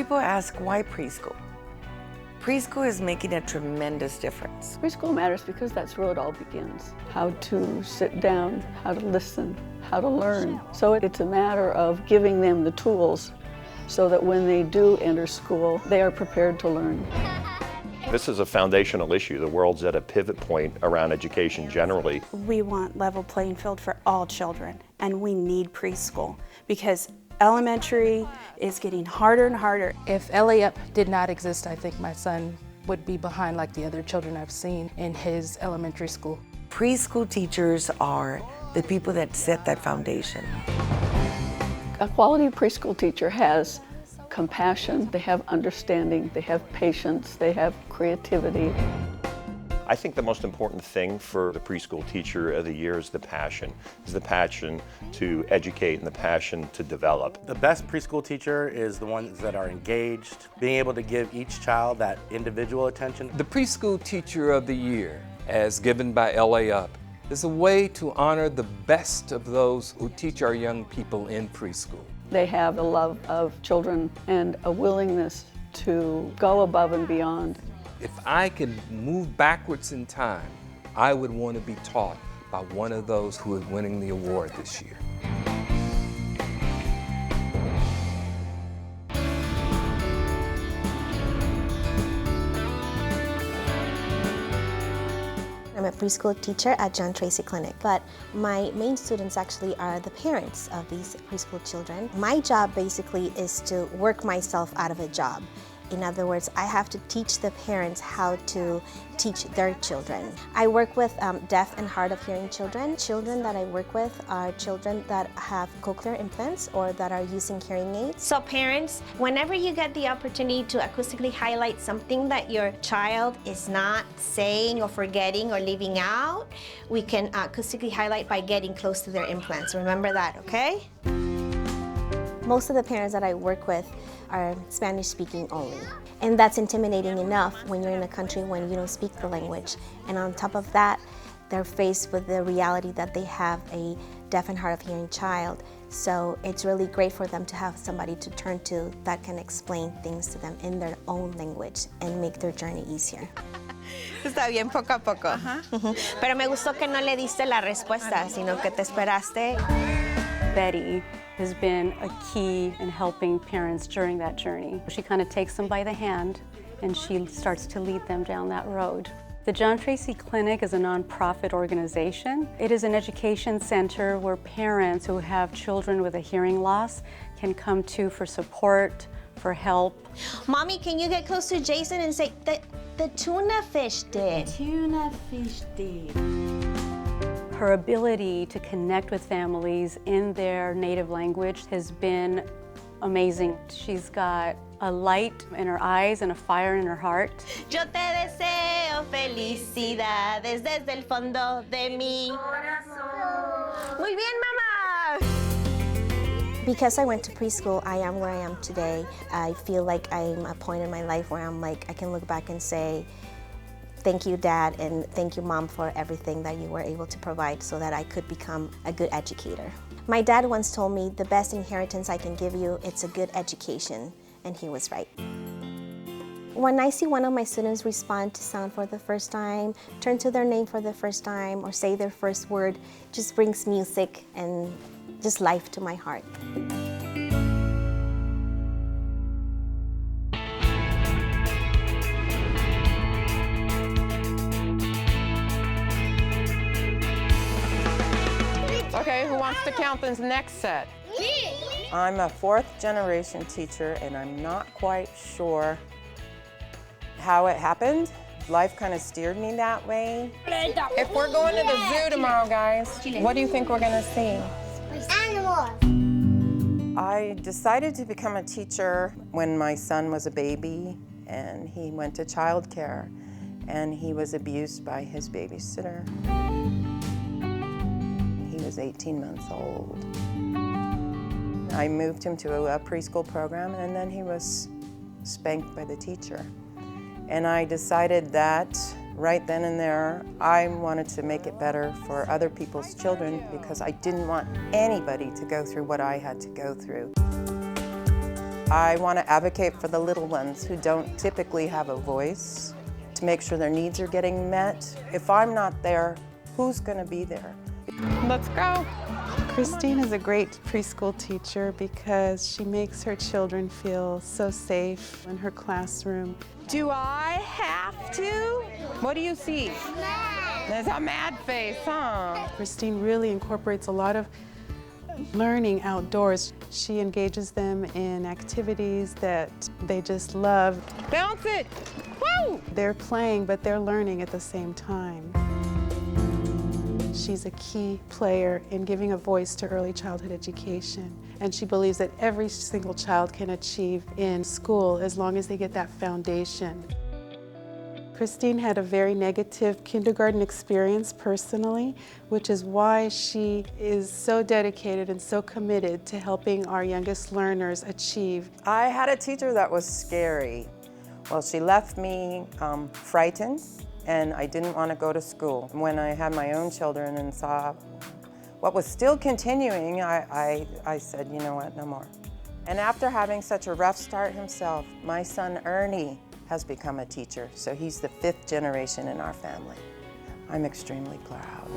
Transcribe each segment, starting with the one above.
People ask, why preschool? Preschool is making a tremendous difference. Preschool matters because that's where it all begins. How to sit down, how to listen, how to learn. So it's a matter of giving them the tools so that when they do enter school, they are prepared to learn. This is a foundational issue. The world's at a pivot point around education generally. We want level playing field for all children, and we need preschool because elementary is getting harder and harder. If LAUP did not exist, I think my son would be behind like the other children I've seen in his elementary school. Preschool teachers are the people that set that foundation. A quality preschool teacher has compassion, they have understanding, they have patience, they have creativity. I think the most important thing for the preschool teacher of the year is the passion. Is the passion to educate and the passion to develop. The best preschool teacher is the ones that are engaged, being able to give each child that individual attention. The preschool teacher of the year, as given by LAUP, is a way to honor the best of those who teach our young people in preschool. They have a love of children and a willingness to go above and beyond. If I could move backwards in time, I would want to be taught by one of those who is winning the award this year. I'm a preschool teacher at John Tracy Clinic, but my main students actually are the parents of these preschool children. My job basically is to work myself out of a job. In other words, I have to teach the parents how to teach their children. I work with deaf and hard of hearing children. Children that I work with are children that have cochlear implants or that are using hearing aids. So parents, whenever you get the opportunity to acoustically highlight something that your child is not saying or forgetting or leaving out, we can acoustically highlight by getting close to their implants. Remember that, okay? Most of the parents that I work with are Spanish speaking only. And that's intimidating enough when you're in a country when you don't speak the language. And on top of that, they're faced with the reality that they have a deaf and hard of hearing child. So it's really great for them to have somebody to turn to that can explain things to them in their own language and make their journey easier. Está bien, poco a poco. Pero me gustó que no le diste la respuesta, sino que te esperaste. Betty has been a key in helping parents during that journey. She kind of takes them by the hand and she starts to lead them down that road. The John Tracy Clinic is a nonprofit organization. It is an education center where parents who have children with a hearing loss can come to for support, for help. Mommy, can you get close to Jason and say, the tuna fish did? Tuna fish did. Her ability to connect with families in their native language has been amazing. She's got a light in her eyes and a fire in her heart. Yo te deseo felicidades desde el fondo de mi corazón. Muy bien, Mama! Because I went to preschool, I am where I am today. I feel like I'm at a point in my life where I'm like, I can look back and say, thank you, Dad, and thank you, Mom, for everything that you were able to provide so that I could become a good educator. My dad once told me, the best inheritance I can give you, it's a good education, and he was right. When I see one of my students respond to sound for the first time, turn to their name for the first time, or say their first word, it just brings music and just life to my heart. Okay, who wants to count this next set? I'm a fourth-generation teacher, and I'm not quite sure how it happened. Life kind of steered me that way. If we're going to the zoo tomorrow, guys, what do you think we're going to see? Animals. I decided to become a teacher when my son was a baby, and he went to childcare, and he was abused by his babysitter. He was 18 months old. I moved him to a preschool program, and then he was spanked by the teacher. And I decided that right then and there, I wanted to make it better for other people's children because I didn't want anybody to go through what I had to go through. I want to advocate for the little ones who don't typically have a voice, to make sure their needs are getting met. If I'm not there, who's going to be there? Let's go. Christine is a great preschool teacher because she makes her children feel so safe in her classroom. Do I have to? What do you see? There's a mad face, huh? Christine really incorporates a lot of learning outdoors. She engages them in activities that they just love. Bounce it! Woo! They're playing, but they're learning at the same time. She's a key player in giving a voice to early childhood education. And she believes that every single child can achieve in school as long as they get that foundation. Christine had a very negative kindergarten experience personally, which is why she is so dedicated and so committed to helping our youngest learners achieve. I had a teacher that was scary. Well, she left me frightened, and I didn't want to go to school. When I had my own children and saw what was still continuing, I said, you know what, no more. And after having such a rough start himself, my son Ernie has become a teacher, so he's the 5th generation in our family. I'm extremely proud.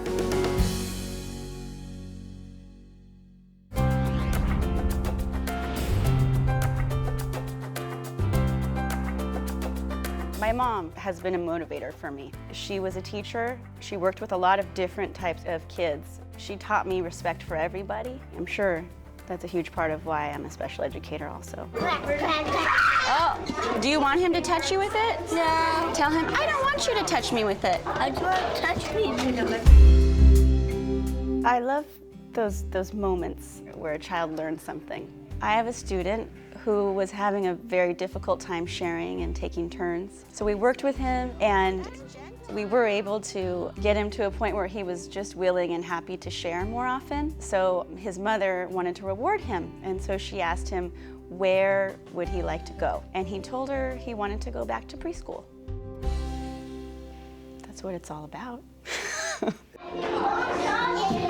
My mom has been a motivator for me. She was a teacher. She worked with a lot of different types of kids. She taught me respect for everybody. I'm sure that's a huge part of why I'm a special educator also. Oh, do you want him to touch you with it? No. Tell him, I don't want you to touch me with it. I don't want to touch me with it. I love those moments where a child learns something. I have a student who was having a very difficult time sharing and taking turns. So we worked with him, and we were able to get him to a point where he was just willing and happy to share more often. So his mother wanted to reward him, and so she asked him where would he like to go. And he told her he wanted to go back to preschool. That's what it's all about.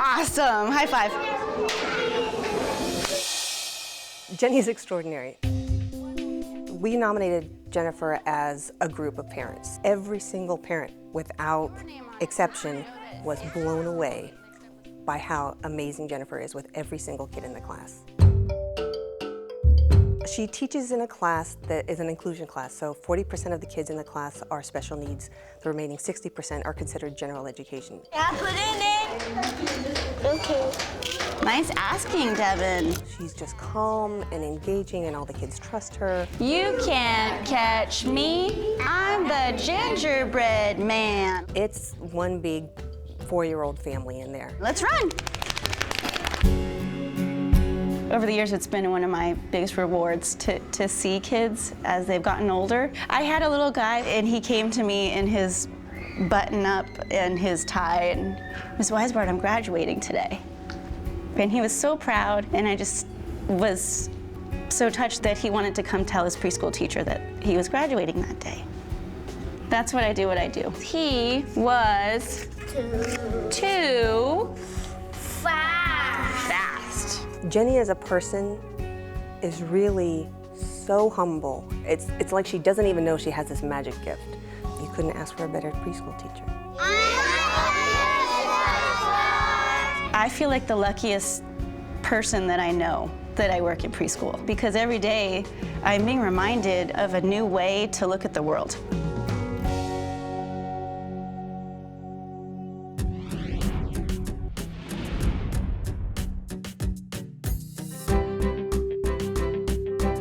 Awesome, high five. Jenny's extraordinary. We nominated Jennifer as a group of parents. Every single parent, without exception, was blown away by how amazing Jennifer is with every single kid in the class. She teaches in a class that is an inclusion class, so 40% of the kids in the class are special needs. The remaining 60% are considered general education. Yeah, put in it. Okay. Nice asking, Devin. She's just calm and engaging, and all the kids trust her. You can't catch me. I'm the gingerbread man. It's one big 4-year-old family in there. Let's run. Over the years, it's been one of my biggest rewards to see kids as they've gotten older. I had a little guy, and he came to me in his button-up and his tie, and Ms. WEISBART, I'm graduating today. And he was so proud, and I just was so touched that he wanted to come tell his preschool teacher that he was graduating that day. That's what I do. He was too fast. Jenny as a person is really so humble. It's like she doesn't even know she has this magic gift. You couldn't ask for a better preschool teacher. I feel like the luckiest person that I know that I work in preschool, because every day I'm being reminded of a new way to look at the world.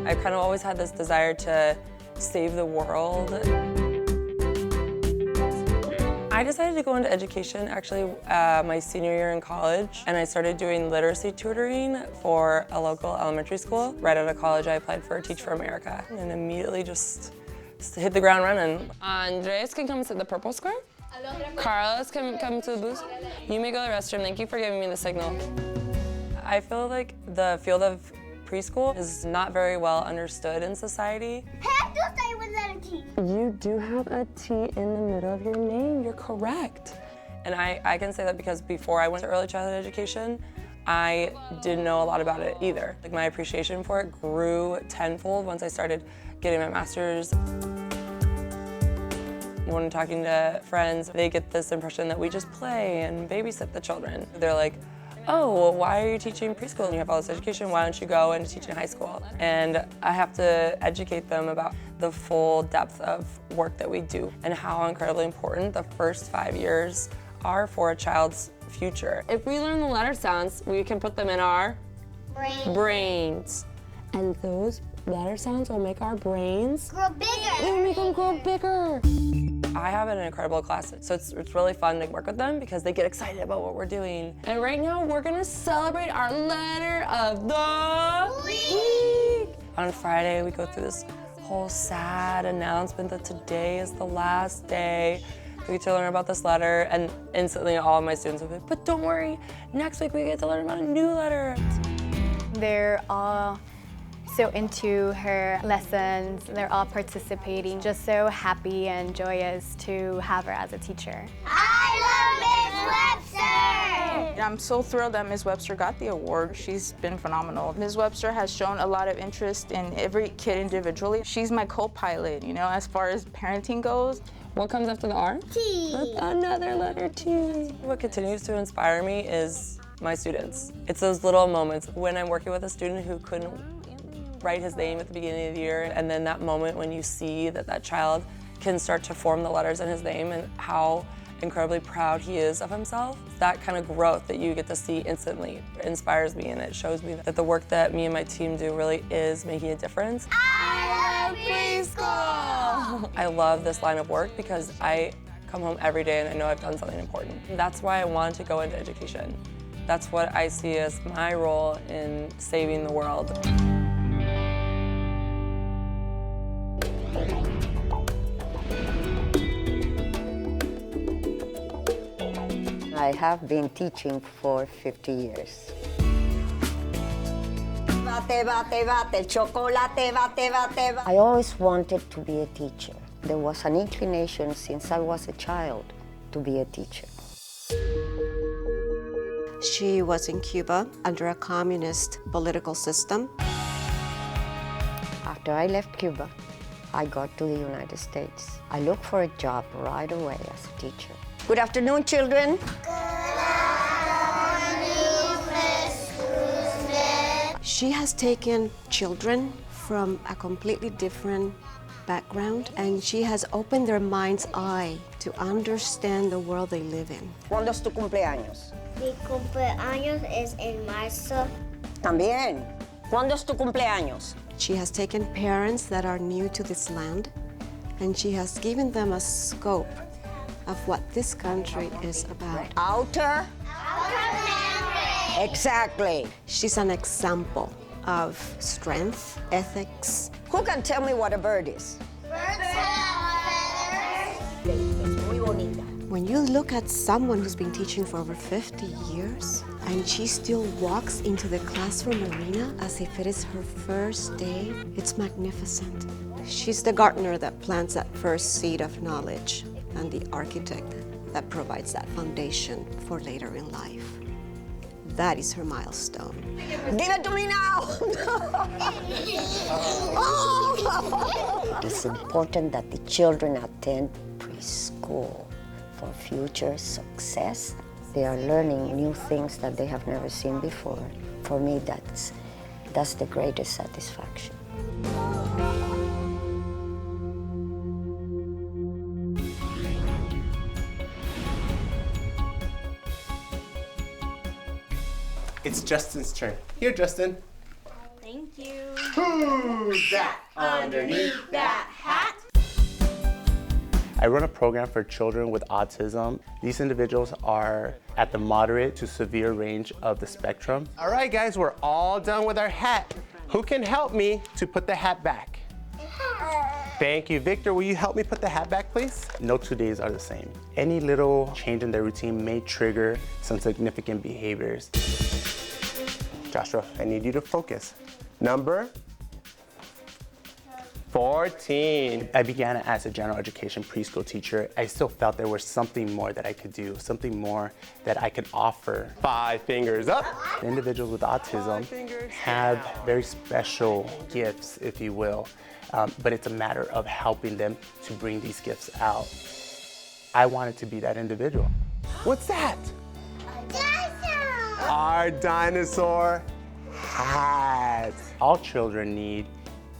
I kind of always had this desire to save the world. I decided to go into education actually my senior year in college, and I started doing literacy tutoring for a local elementary school. Right out of college, I applied for Teach for America and immediately just hit the ground running. Andres can come to the purple square. Carlos can come to the booth. You may go to the restroom. Thank you for giving me the signal. I feel like the field of preschool is not very well understood in society. You do have a T in the middle of your name, you're correct. And I can say that because before I went to early childhood education, I didn't know a lot about it either. Like my appreciation for it grew tenfold once I started getting my master's. When talking to friends, they get this impression that we just play and babysit the children. They're like, oh, well, why are you teaching preschool and you have all this education? Why don't you go and teach in high school? And I have to educate them about the full depth of work that we do and how incredibly important the first 5 years are for a child's future. If we learn the letter sounds, we can put them in our brains. And those letter sounds will make our brains grow bigger. They'll make them grow bigger. I have an incredible class, so it's really fun to work with them because they get excited about what we're doing. And right now, we're gonna celebrate our letter of the week. On Friday, we go through this whole sad announcement that today is the last day we get to learn about this letter, and instantly all of my students will be, but don't worry, next week we get to learn about a new letter. They're all so into her lessons, they're all participating, just so happy and joyous to have her as a teacher. I love Ms. Webster! I'm so thrilled that Ms. Webster got the award. She's been phenomenal. Ms. Webster has shown a lot of interest in every kid individually. She's my co-pilot, you know, as far as parenting goes. What comes after the R? T. Another letter T. What continues to inspire me is my students. It's those little moments when I'm working with a student who couldn't write his name at the beginning of the year, and then that moment when you see that that child can start to form the letters in his name and how incredibly proud he is of himself. That kind of growth that you get to see instantly inspires me, and it shows me that the work that me and my team do really is making a difference. I love preschool! I love this line of work because I come home every day and I know I've done something important. That's why I wanted to go into education. That's what I see as my role in saving the world. I have been teaching for 50 years. I always wanted to be a teacher. There was an inclination since I was a child to be a teacher. She was in Cuba under a communist political system. After I left Cuba, I got to the United States. I looked for a job right away as a teacher. Good afternoon, children. She has taken children from a completely different background, and she has opened their mind's eye to understand the world they live in. ¿Cuándo es tu cumpleaños? Mi cumpleaños es en marzo. También. ¿Cuándo es tu cumpleaños? She has taken parents that are new to this land, and she has given them a scope of what this country is about. Outer? Exactly. She's an example of strength, ethics. Who can tell me what a bird is? When you look at someone who's been teaching for over 50 years, and she still walks into the classroom arena as if it is her first day, it's magnificent. She's the gardener that plants that first seed of knowledge, and the architect that provides that foundation for later in life. That is her milestone. Give it to me now! It's important that the children attend preschool for future success. They are learning new things that they have never seen before. For me, that's the greatest satisfaction. It's Justin's turn. Here, Justin. Thank you. Who's that underneath that hat? I run a program for children with autism. These individuals are at the moderate to severe range of the spectrum. All right, guys, we're all done with our hat. Who can help me to put the hat back? Thank you. Victor, will you help me put the hat back, please? No 2 days are the same. Any little change in their routine may trigger some significant behaviors. Joshua, I need you to focus. Number 14. I began as a general education preschool teacher. I still felt there was something more that I could do, something more that I could offer. 5 fingers up. Individuals with autism have very special gifts, if you will, but it's a matter of helping them to bring these gifts out. I wanted to be that individual. What's that? Our dinosaur hat. All children need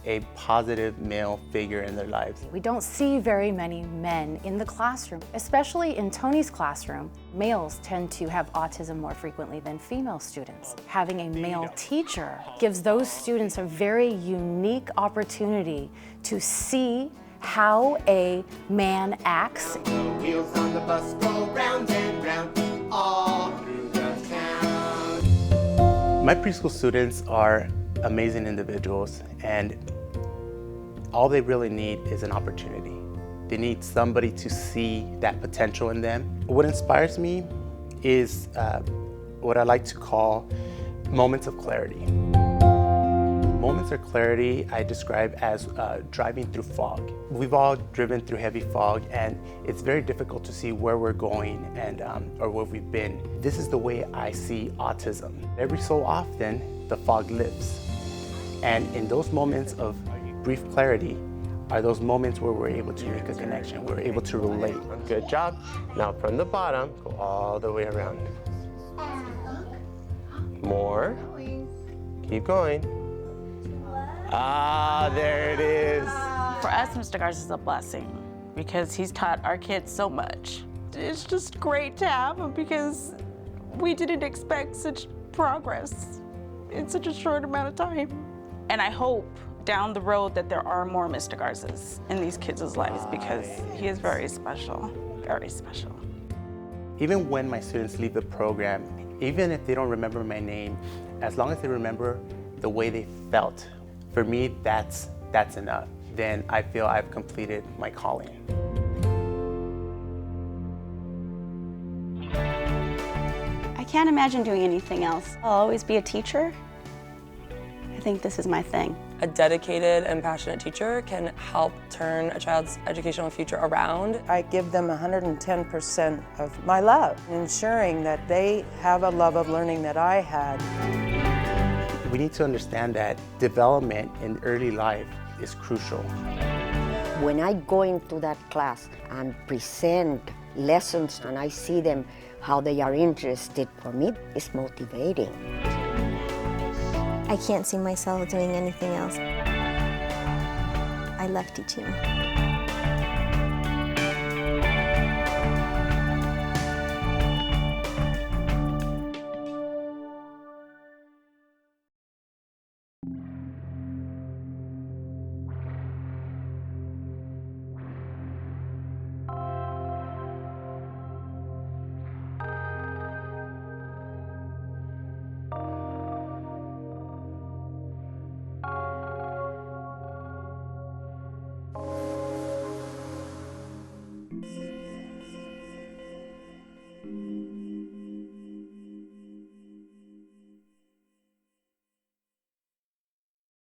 a positive male figure in their lives. We don't see very many men in the classroom, especially in Tony's classroom. Males tend to have autism more frequently than female students. Having a male teacher gives those students a very unique opportunity to see how a man acts. Wheels on the bus go round and round all through the town. My preschool students are amazing individuals, and all they really need is an opportunity. They need somebody to see that potential in them. What inspires me is what I like to call moments of clarity. Moments of clarity I describe as driving through fog. We've all driven through heavy fog, and it's very difficult to see where we're going and or where we've been. This is the way I see autism. Every so often, the fog lifts. And in those moments of brief clarity are those moments where we're able to make a connection, we're able to relate. Good job. Now from the bottom, go all the way around. More. Keep going. Ah, there it is. For us, Mr. Garza is a blessing because he's taught our kids so much. It's just great to have him because we didn't expect such progress in such a short amount of time. And I hope down the road that there are more Mr. Garzas in these kids' lives because he is very special, very special. Even when my students leave the program, even if they don't remember my name, as long as they remember the way they felt, for me, that's enough. Then I feel I've completed my calling. I can't imagine doing anything else. I'll always be a teacher. I think this is my thing. A dedicated and passionate teacher can help turn a child's educational future around. I give them 110% of my love, ensuring that they have a love of learning that I had. We need to understand that development in early life is crucial. When I go into that class and present lessons and I see them how they are interested, for me, it's motivating. I can't see myself doing anything else. I love teaching.